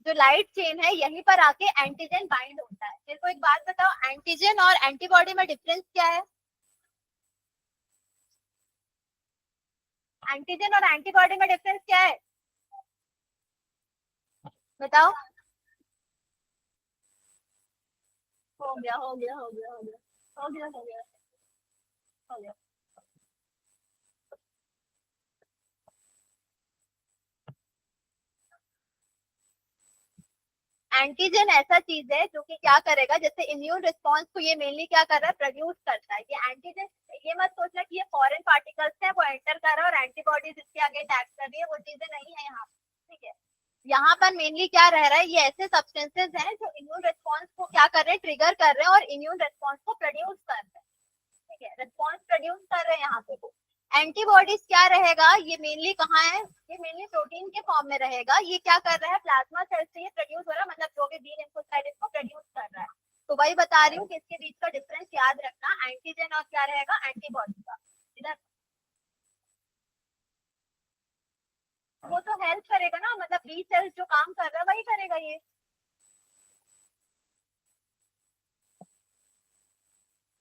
जो लाइट चेन है यहीं पर आके एंटीजन बाइंड होता है। मेरे को एक बात बताओ, एंटीजन और एंटीबॉडी में डिफरेंस क्या है? एंटीजन और एंटीबॉडी में डिफरेंस क्या है, बताओ। हो गया हो गया हो गया हो गया हो गया हो गया हो गया। एंटीजन ऐसा चीज है जो कि क्या करेगा, जैसे इम्यून रिस्पॉन्स को ये मेनली क्या कर रहा है, प्रोड्यूस करता है। ये एंटीजन, ये मत सोचना कि ये फॉरेन पार्टिकल्स है वो एंटर कर रहा है और एंटीबॉडीज इसके आगे अटैक कर रही है, वो चीजें नहीं है यहाँ, ठीक है। यहाँ पर मेनली क्या रह रहा है, ये ऐसे सब्सटेंसेज हैं जो इम्यून रिस्पॉन्स को क्या कर रहे हैं, ट्रिगर कर रहे हैं और इम्यून रिस्पॉन्स को प्रोड्यूस कर रहे हैं, ठीक है, रिस्पॉन्स प्रोड्यूस कर रहे हैं यहाँ पे। एंटीबॉडीज क्या रहेगा, ये मेनली कहाँ है, ये मेनली प्रोटीन के फॉर्म में रहेगा। ये क्या कर रहा है, प्लाज्मा सेल से ये प्रोड्यूस हो रहा है, मतलब जो भी बी लिम्फोसाइट इसको प्रोड्यूस कर रहा है। तो वही बता रही हूँ कि इसके बीच का डिफरेंस याद रखना, एंटीजन और क्या रहेगा, एंटीबॉडी का। इधर वो तो हेल्प करेगा ना, मतलब बी सेल्स जो काम कर रहा है वही करेगा ये।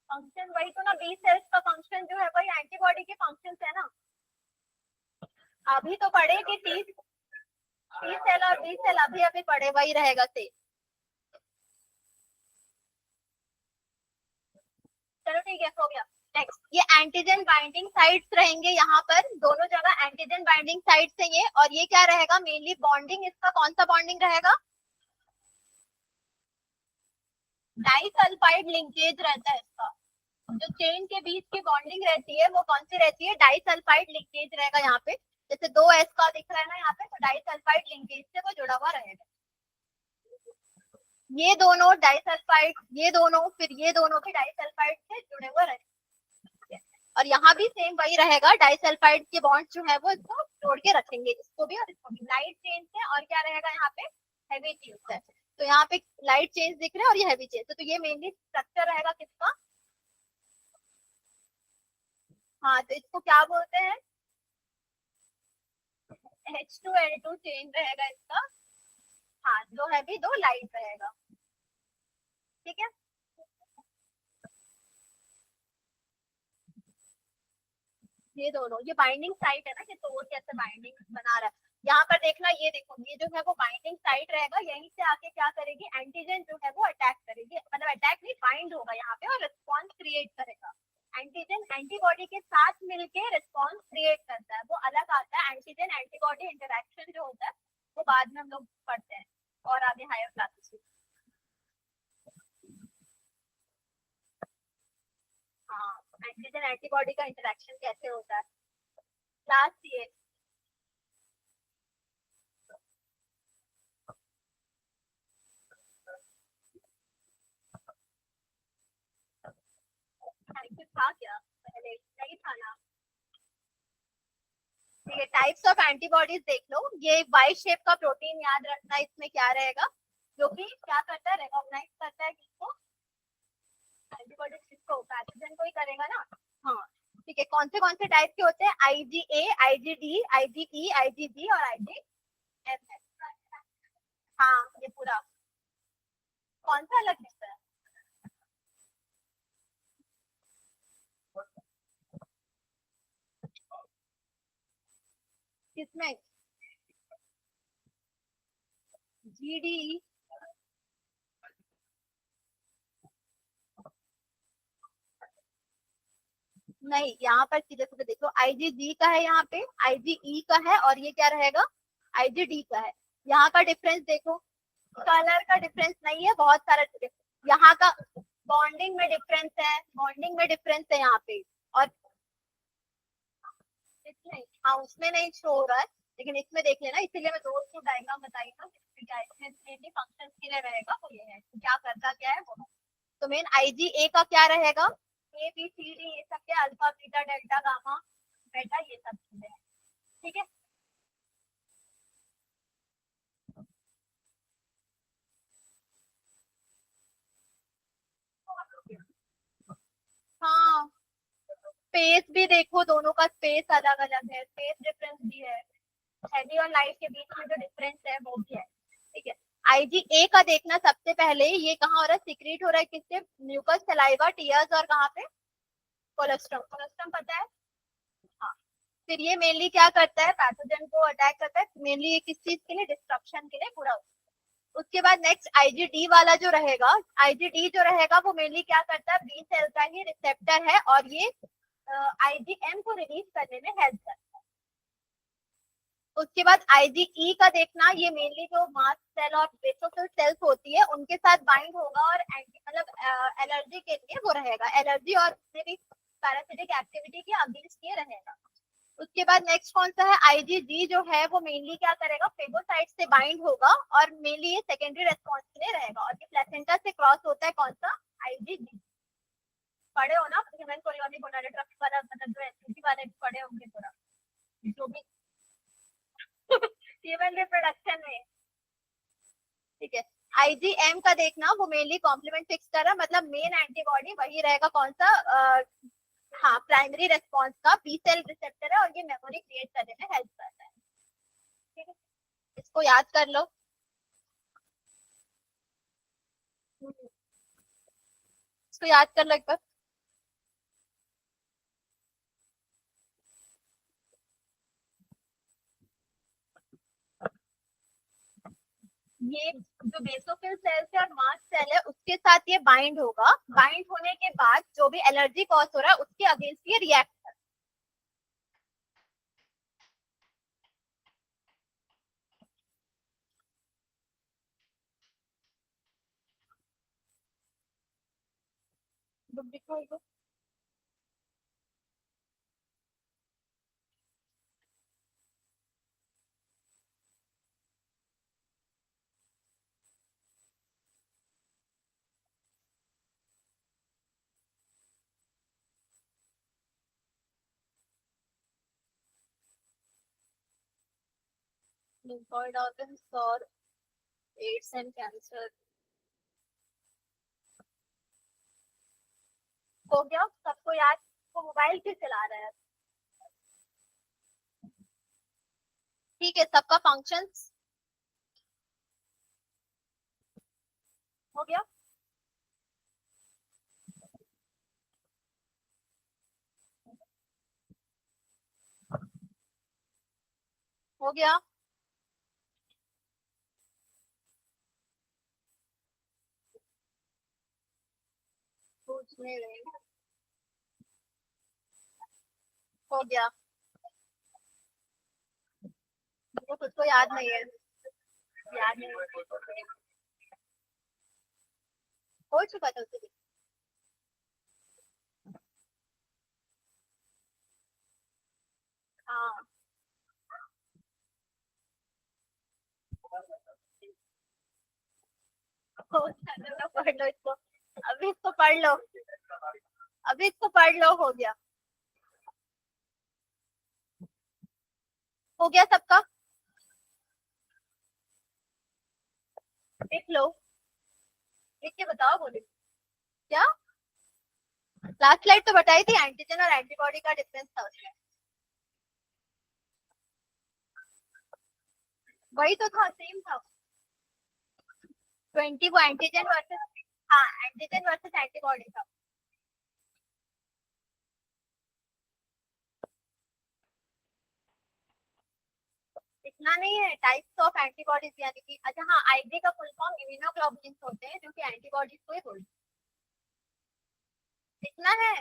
फंक्शन वही तो ना, बी सेल्स का फंक्शन जो है वही एंटीबॉडी के फंक्शन है ना। अभी तो पढ़े कि टी सेल और बी सेल अभी अभी पढ़े, वही रहेगा से। चलो ठीक है, हो गया। नेक्स्ट, ये एंटीजन बाइंडिंग साइट्स रहेंगे यहाँ पर, दोनों जगह एंटीजन बाइंडिंग साइट्स है ये। और ये क्या रहेगा, मेनली बॉन्डिंग, इसका कौन सा बॉन्डिंग रहेगा, डाइसल्फाइड लिंकेज रहता है इसका। जो चेन के बीच की बॉन्डिंग रहती है वो कौन सी रहती है, डाइसल्फाइड लिंकेज रहेगा यहाँ पे। जैसे 2S का दिख रहा है ना यहाँ पे, तो डाइसल्फाइड लिंकेज से वो जुड़ा हुआ रहेगा। ये दोनों डाइसल्फाइड, ये दोनों, फिर ये दोनों भी डाइसल्फाइड से जुड़े हुए रहेंगे। और यहाँ भी सेम वही रहेगा, डाइसल्फाइड के बॉन्ड जो है वो इसको जोड़ के रखेंगे, इसको भी और इसको भी। लाइट चेन से, और क्या रहेगा यहाँ पे, हैवी चेन से। तो यहाँ पे लाइट चेन दिख रहे हैं और ये हैवी चेन, तो ये मेनली स्ट्रक्चर रहेगा किसका। हाँ, तो इसको क्या बोलते हैं, H2L2 चेन रहेगा इसका। हाँ, दो हैवी दो लाइट रहेगा, ठीक है। ये दोनों, ये बाइंडिंग साइट है ना, कि तो वो कैसे बाइंडिंग बना रहा है। यहाँ पर देखना, ये देखो, ये जो है वो बाइंडिंग साइट रहेगा, यहीं से आके क्या करेगी, एंटीजन जो है वो अटैक करेगी, मतलब अटैक नहीं, बाइंड होगा यहाँ पे और रिस्पॉन्स क्रिएट करेगा। एंटीजन एंटीबॉडी के साथ मिलके रिस्पॉन्स क्रिएट करता है, वो अलग आता है। एंटीजन एंटीबॉडी इंटरेक्शन जो होता है वो बाद में हम लोग पढ़ते हैं और आगे हायर क्लासेस में। हाँ, एंटीजन एंटीबॉडी का इंटरेक्शन कैसे होता है, लास्ट ये। कुछ था क्या पहले, नहीं था ना। ठीक है, टाइप्स ऑफ एंटीबॉडीज देख लो। ये वाई शेप का प्रोटीन याद रखना, इसमें क्या रहेगा, जो कि क्या करता है, रिकॉग्नाइज करता है किसको, एंटीबॉडीज किसको, पैथोजन को ही करेगा ना। हाँ, ठीक है। कौन से टाइप के होते हैं, IgA, IgD, IgE, IgG और IgM। हाँ, ये पूरा कौन सा अलग दिखता है, किसमें, GD। नहीं, यहाँ पर सीधे सीधे देखो, IgG का है यहाँ पे, IgE का है, और ये क्या रहेगा, IgD का है। यहाँ का डिफरेंस देखो, कलर का डिफरेंस नहीं है, बहुत सारा डिफरेंस यहाँ का। बॉन्डिंग में डिफरेंस है, बॉन्डिंग में डिफरेंस है यहाँ पे। और इसमें, हाँ, उसमें नहीं शो हो रहा है, लेकिन इसमें देख लेना, इसीलिए मैं दो टू डायग्राम बताई ना, क्या इसमें फंक्शन के लिए रहेगा, वो ये है क्या करता क्या है वो। तो मेन IgA का क्या रहेगा, ABCD ये सब क्या, अल्फा बीटा डेल्टा गामा बेटा, ये सब चीजें, ठीक है। हाँ, स्पेस भी देखो, दोनों का स्पेस अलग अलग है, स्पेस डिफरेंस भी है, हैवी और लाइट के बीच में जो डिफरेंस है वो भी है, ठीक है। IgA का देखना, सबसे पहले ये कहाँ हो रहा है, सीक्रेट हो रहा है किससे, म्यूकस, सलाइवा, टीयर्स, और कहाँ पे, कोलेस्ट्रम। कोलेस्ट्रम पता है, हाँ। फिर ये मेनली क्या करता है, पैथोजन को अटैक करता है, मेनली ये किस चीज के लिए, डिस्ट्रप्शन के लिए पूरा। उसके बाद नेक्स्ट IgD वाला जो रहेगा, IgD जो रहेगा वो मेनली क्या करता है, बी सेल का ही रिसेप्टर है, और ये IgM को रिलीज करने में हेल्प करता है। उसके बाद आईजीई का देखना, ये मेनली जो मास्ट सेल और बेसोफिल सेल्स होती है उनके साथ बाइंड होगा और एंटी मतलब एलर्जी के लिए वो रहेगा, एलर्जी और भी पैरासिटिक एक्टिविटी के अगेंस्ट ये रहेगा। उसके बाद नेक्स्ट कौन सा है, आईजीजी जो है वो मेनली क्या करेगा, फेगोसाइट से बाइंड होगा और मेनली ये सेकेंडरी रेस्पॉन्स के लिए रहेगा और ये प्लेसेंटा से क्रॉस होता है कौन सा, आईजीजी। पढ़े हो ना ह्यूमन कोरियोनिक गोनाडोट्रॉफी वाला, मतलब जो एसटीसी वाले पढ़े होंगे पूरा जो भी ह्यूमन रिप्रोडक्शन में। ठीक है, आईजीएम का देखना, वो मेनली कॉम्प्लीमेंट फिक्स कर रहा, मतलब मेन एंटीबॉडी वही रहेगा कौन सा, हाँ प्राइमरी रेस्पॉन्स का बी सेल रिसेप्टर है और ये मेमोरी क्रिएट करने में हेल्प करता है। ठीक है, इसको याद कर लो। इसको याद कर लो एक बार। ये जो बेसोफिल सेल है और मास्ट सेल है उसके साथ ये बाइंड होगा, बाइंड होने के बाद जो भी एलर्जी कॉज हो रहा है उसके अगेंस्ट ये रिएक्ट कर। लिम्फोइड ऑर्गन्स और एड्स एंड कैंसर हो गया सबको याद। वो मोबाइल क्यों चला रहा है? ठीक है, सबका फंक्शंस हो गया। हो गया। पूछने रहे। हो गया। वो खुद को याद नहीं है। याद नहीं हो चुका था उसे। हाँ, चलो पढ़ लो इसको, अभी इसको पढ़ लो, अभी इसको पढ़ लो। हो गया। हो गया सबका, लिख लो, लिख के बताओ बोले क्या। लास्ट स्लाइड तो बताई थी, एंटीजन और एंटीबॉडी का डिफरेंस था उसमें। वही तो था, सेम था। 20 वो एंटीजन वर्सेस, हाँ एंटीजन वर्सेस एंटीबॉडी था। इतना नहीं है, टाइप्स ऑफ एंटीबॉडीज यानी कि, अच्छा हाँ, आईजी का फुल फॉर्म इम्यूनोग्लोबुलिन होते हैं जो कि एंटीबॉडीज को ही बोलते हैं। इतना है।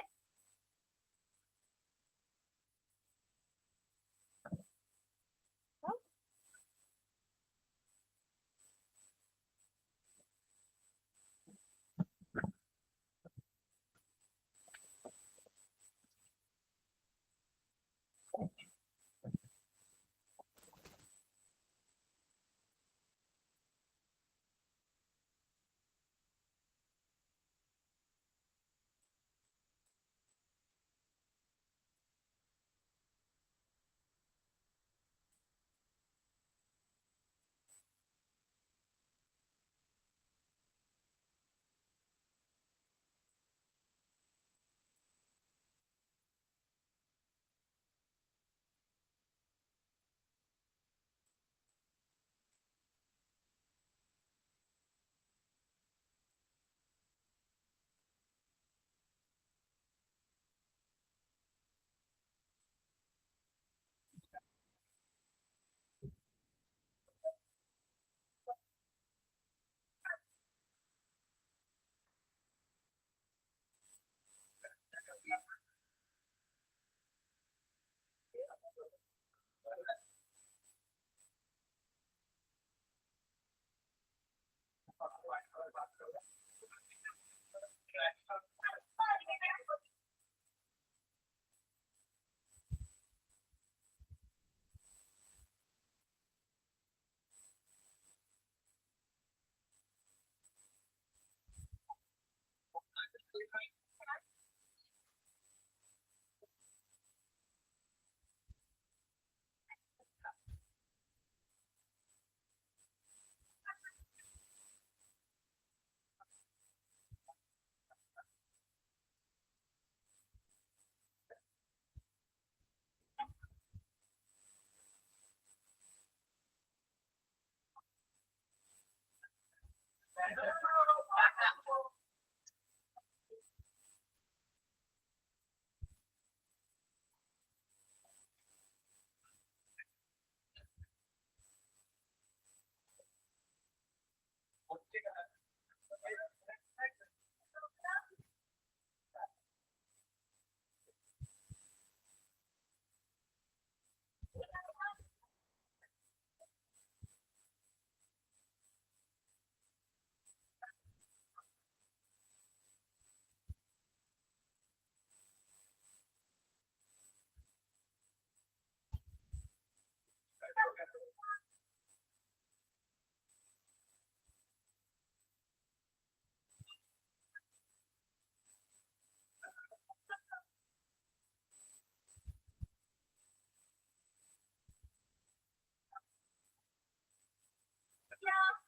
Yeah.